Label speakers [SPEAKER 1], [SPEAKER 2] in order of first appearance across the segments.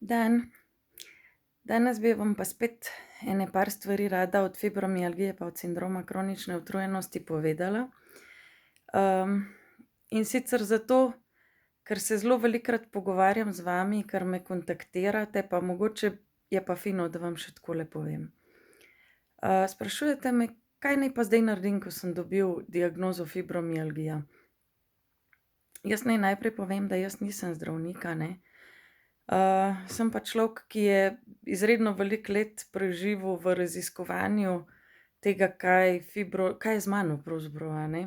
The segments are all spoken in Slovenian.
[SPEAKER 1] Dan. Danes bi vam pa spet ene par stvari rada od fibromialgije pa od sindroma kronične utrujenosti povedala. In sicer zato, ker se zelo velikokrat pogovarjam z vami, ker me kontaktirate, pa mogoče je pa fino, da vam še takole povem. Sprašujete me, kaj naj pa zdaj naredim, ko sem dobil diagnozo fibromialgija. Jaz naj najprej povem, da jaz nisem zdravnik, a ne. Sem pa človek, ki je izredno veliko let preživel v raziskovanju tega, kaj je z mano pravzaprav, a ne.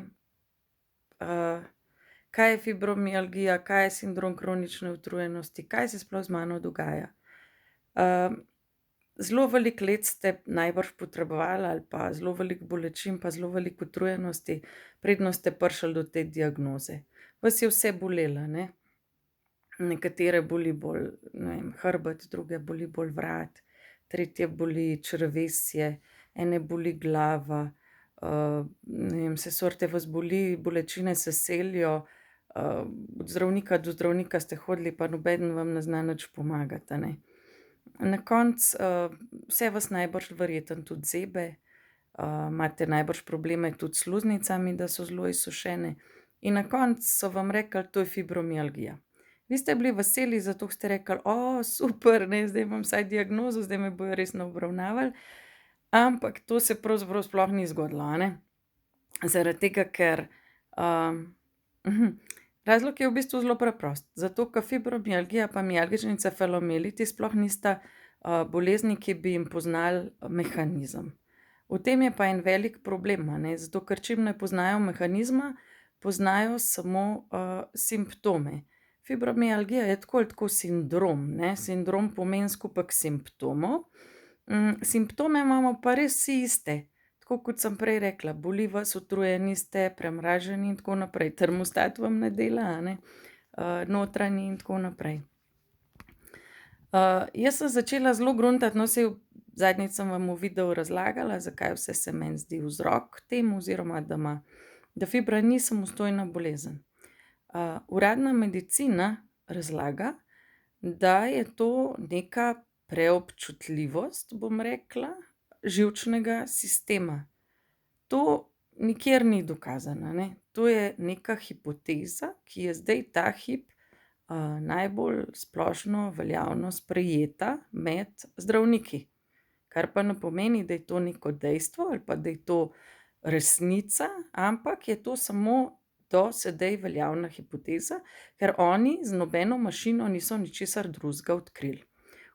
[SPEAKER 1] Kaj je fibromialgija, kaj je sindrom kronične utrujenosti, kaj se sploh z mano dogaja. Zelo veliko let ste najbrž potrebovali ali pa zelo veliko bolečin pa zelo veliko utrujenosti, preden ste prišli do te diagnoze. Vas je vse bolelo, a ne. Nekatere boli bolj, ne vem, hrbet, druge boli bolj vrat, tretje boli črevesje, ene boli glava, ne vem, vse sorte vas boli, bolečine se selijo, od zdravnika do zdravnika ste hodili, pa nobeden vam ne zna nič pomagati, a ne. Na koncu, vse vas najbrž verjetno tudi zebe, imate najbrž probleme tudi s sluznicami, da so zelo izsušene, in na koncu so vam rekli: "To je fibromialgija." Vi ste bili veseli, zato ker ste rekli: super, ne, zdaj imam vsaj diagnozo, zdaj me bojo resno obravnavali." Ampak to se pravzaprav sploh ni zgodilo, a ne. Zaradi tega, ker, razlog je v bistvu zelo preprost. Zato ker fibromialgija pa mialgični encefalomielitis sploh nista, bolezni, ki bi jim poznali mehanizem. V tem je pa en velik problem, a ne, zato ker čim ne poznajo mehanizma, poznajo samo, simptome. Fibromialgija je tako ali tako sindrom, ne, sindrom pomeni skupek simptomov. Simptome imamo pa res vsi iste. Tako kot sem prej rekla, boli vas, utrujeni ste, premraženi in tako naprej, termostat vam ne dela, a ne, notranji in tako naprej. Jaz sem začela zelo gruntati, no, saj zadnjič sem vam v videu razlagala, zakaj vse se meni zdi vzrok temu oziroma da fibra ni samostojna bolezen. Uradna medicina razlaga, da je to neka preobčutljivost, bom rekla, živčnega sistema. To nikjer ni dokazano, a ne. To je neka hipoteza, ki je zdaj ta hip, najbolj splošno veljavno sprejeta med zdravniki. Kar pa ne pomeni, da je to neko dejstvo ali pa da je to resnica, ampak je to samo do sedaj veljavna hipoteza, ker oni z nobeno mašino niso ničesar drugega odkrili.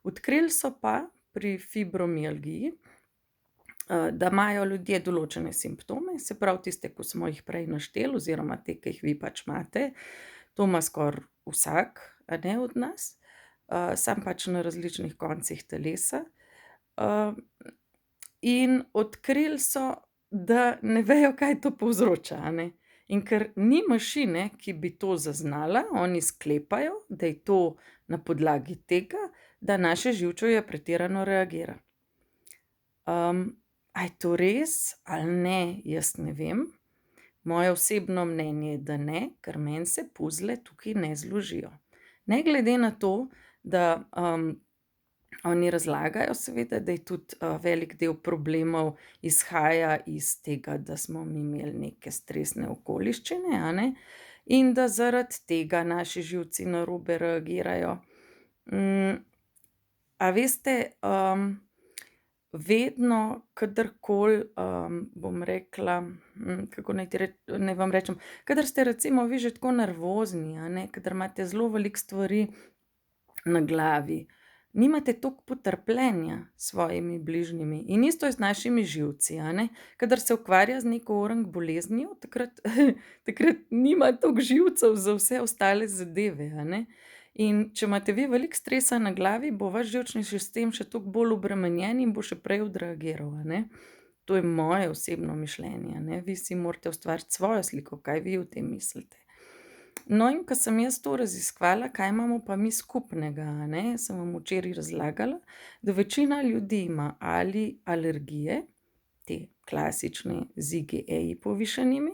[SPEAKER 1] Odkrili so pa pri fibromialgiji, da imajo ljudje določene simptome, se pravi tiste, ko smo jih prej našteli, oziroma te, ki jih vi pač imate. To ima skoraj vsak, a ne, od nas, samo pač na različnih koncih telesa. In odkrili so, da ne vejo, kaj to povzroča, a ne. In ker ni mašine, ki bi to zaznala, oni sklepajo, da je to na podlagi tega, da naše živčevje pretirano reagira. A je to res ali ne, jaz ne vem. Moje osebno mnenje je, da ne, ker meni se puzle tukaj ne zložijo. Ne glede na to, da, oni razlagajo seveda, da je tudi, velik del problemov izhaja iz tega, da smo mi imeli neke stresne okoliščine, a ne, in da zaradi tega naši živci narobe reagirajo. A veste, vedno, kadarkoli, bom rekla, kako naj vam rečem, kadar ste recimo vi že tako nervozni, a ne, kadar imate zelo veliko stvari na glavi, nimate toliko potrpljenja s svojimi bližnjimi, in isto je z našimi živci, a ne. Kadar se ukvarja z neko oreng boleznijo, takrat nima toliko živcev za vse ostale zadeve, a ne. In če imate vi veliko stresa na glavi, bo vaš živčni sistem še toliko bolj obremenjen in bo še prej odreagiral, a ne. To je moje osebno mišljenje, a ne, vi si morate ustvariti svojo sliko, kaj vi o tem mislite. No, in ko sem jaz to raziskvala, kaj imamo pa mi skupnega, a ne, sem vam včeraj razlagala, da večina ljudi ima ali alergije, te klasične z IgE-ji povišanimi,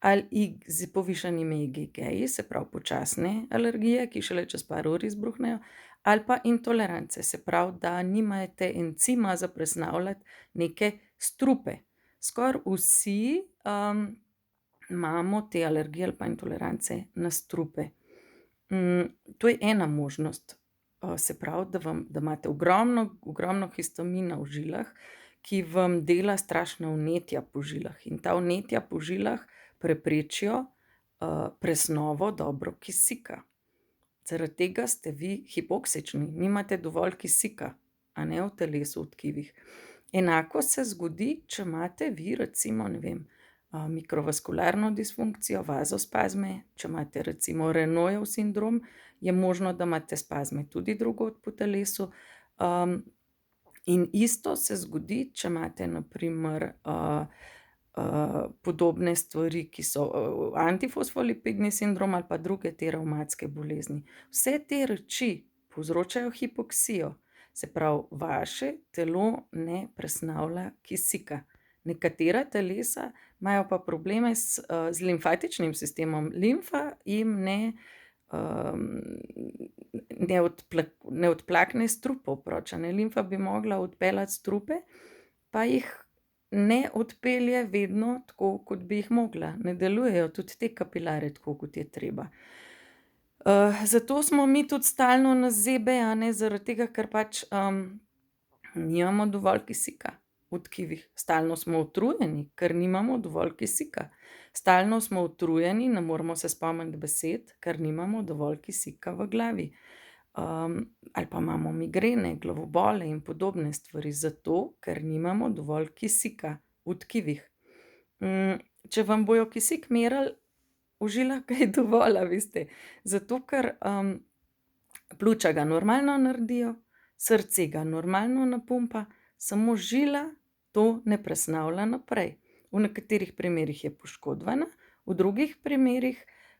[SPEAKER 1] ali z povišanimi IgG-ji, se pravi počasne alergije, ki šele čez par ur izbruhnejo, ali pa intolerance, se pravi, da nimate encima za presnavljati neke strupe. Skoraj vsi imamo te alergije ali pa intolerance na strupe. To je ena možnost. Se pravi, da imate ogromno histamina v žilah, ki vam dela strašna vnetja po žilah, in ta vnetja po žilah preprečijo presnovo dobro kisika. Zaradi tega ste vi hipoksični, nimate dovolj kisika, a ne, v telesu, v tkivih. Enako se zgodi, če imate vi recimo, ne vem, mikrovaskularno disfunkcijo, vazospazme, če imate recimo Raynaudov sindrom, je možno, da imate spazme tudi drugod po telesu. In isto se zgodi, če imate na primer podobne stvari, ki so antifosfolipidni sindrom ali pa druge te revmatske bolezni. Vse te reči povzročajo hipoksijo, se pravi, vaše telo ne presnavlja kisika. Nekatera telesa imajo pa probleme z limfatičnim sistemom. Limfa jim ne odplakne strupov proč, a ne. Limfa bi mogla odpeljati strupe, pa jih ne odpelje vedno tako, kot bi jih mogla. Ne delujejo tudi te kapilare tako, kot je treba. Zato smo mi tudi stalno na zebe, a ne, zaradi tega, ker pač nimamo dovolj kisika v tkivih. Stalno smo utrujeni, ker nimamo dovolj kisika. Stalno smo utrujeni, ne moremo se spomniti besed, ker nimamo dovolj kisika v glavi. Ali pa imamo migrene, glavobole in podobne stvari, zato ker nimamo dovolj kisika v tkivih. Če vam bojo kisik merili v žilah, ga je dovolj, a veste, zato ker pljuča ga normalno naredijo, srce ga normalno napumpa, samo žila to ne presnavlja naprej. V nekaterih primerih je poškodovana, v drugih primerih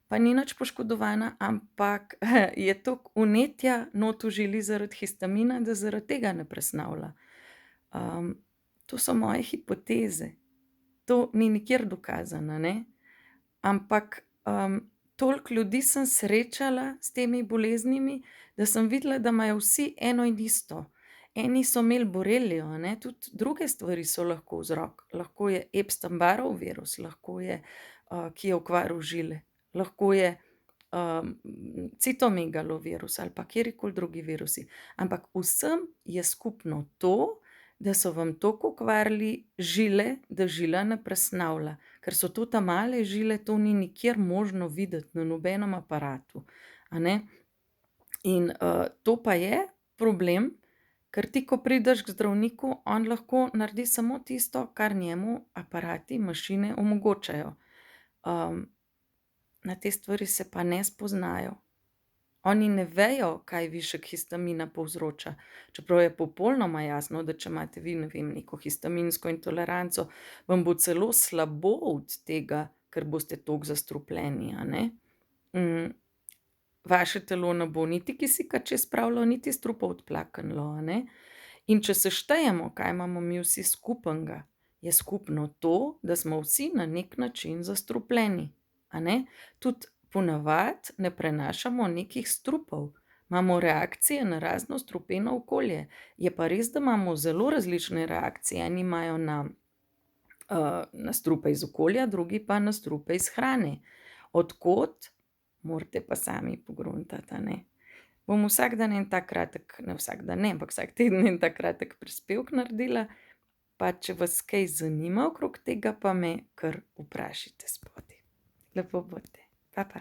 [SPEAKER 1] pa ni nič poškodovana, ampak je toliko vnetja not v žili zaradi histamina, da zaradi tega ne presnavlja. To so moje hipoteze. To ni nikjer dokazano, ne. Ampak toliko ljudi sem srečala s temi boleznimi, da sem videla, da imajo vsi eno in isto. Eni so imeli borelijo, a ne, tudi druge stvari so lahko vzrok. Lahko je Epstein-Barrov virus, lahko je, ki je okvaril žile, lahko je citomegalovirus ali pa katerikoli drugi virusi. Ampak vsem je skupno to, da so vam toliko okvarili žile, da žila ne presnavlja. Ker so to ta male žile, to ni nikjer možno videti na nobenem aparatu, a ne. In to pa je problem, ker ti, ko prideš k zdravniku, on lahko naredi samo tisto, kar njemu aparati, mašine omogočajo. Na te stvari se pa ne spoznajo. Oni ne vejo, kaj višek histamina povzroča, čeprav je popolnoma jasno, da če imate vi, ne vem, neko histaminsko intoleranco, vam bo celo slabo od tega, ker boste toliko zastrupljeni, a ne. Vaše telo ne bo niti kisika čez spravilo, niti strupov odplaknilo, a ne. In če seštejemo, kaj imamo mi vsi skupnega, je skupno to, da smo vsi na neki način zastrupljeni, a ne. Tudi ponavadi ne prenašamo nekih strupov, imamo reakcije na razno strupeno okolje. Je pa res, da imamo zelo različne reakcije. Eni imajo na strupe iz okolja, drugi pa na strupe iz hrane. Od kod, morate pa sami pogruntati, a ne. Bom vsak dan en tak kratek, ne vsak dan ne, ampak vsak teden en tak kratek prispevek naredila, pa če vas kaj zanima okrog tega, pa me kar vprašajte spodaj. Lepo bodite. Pa.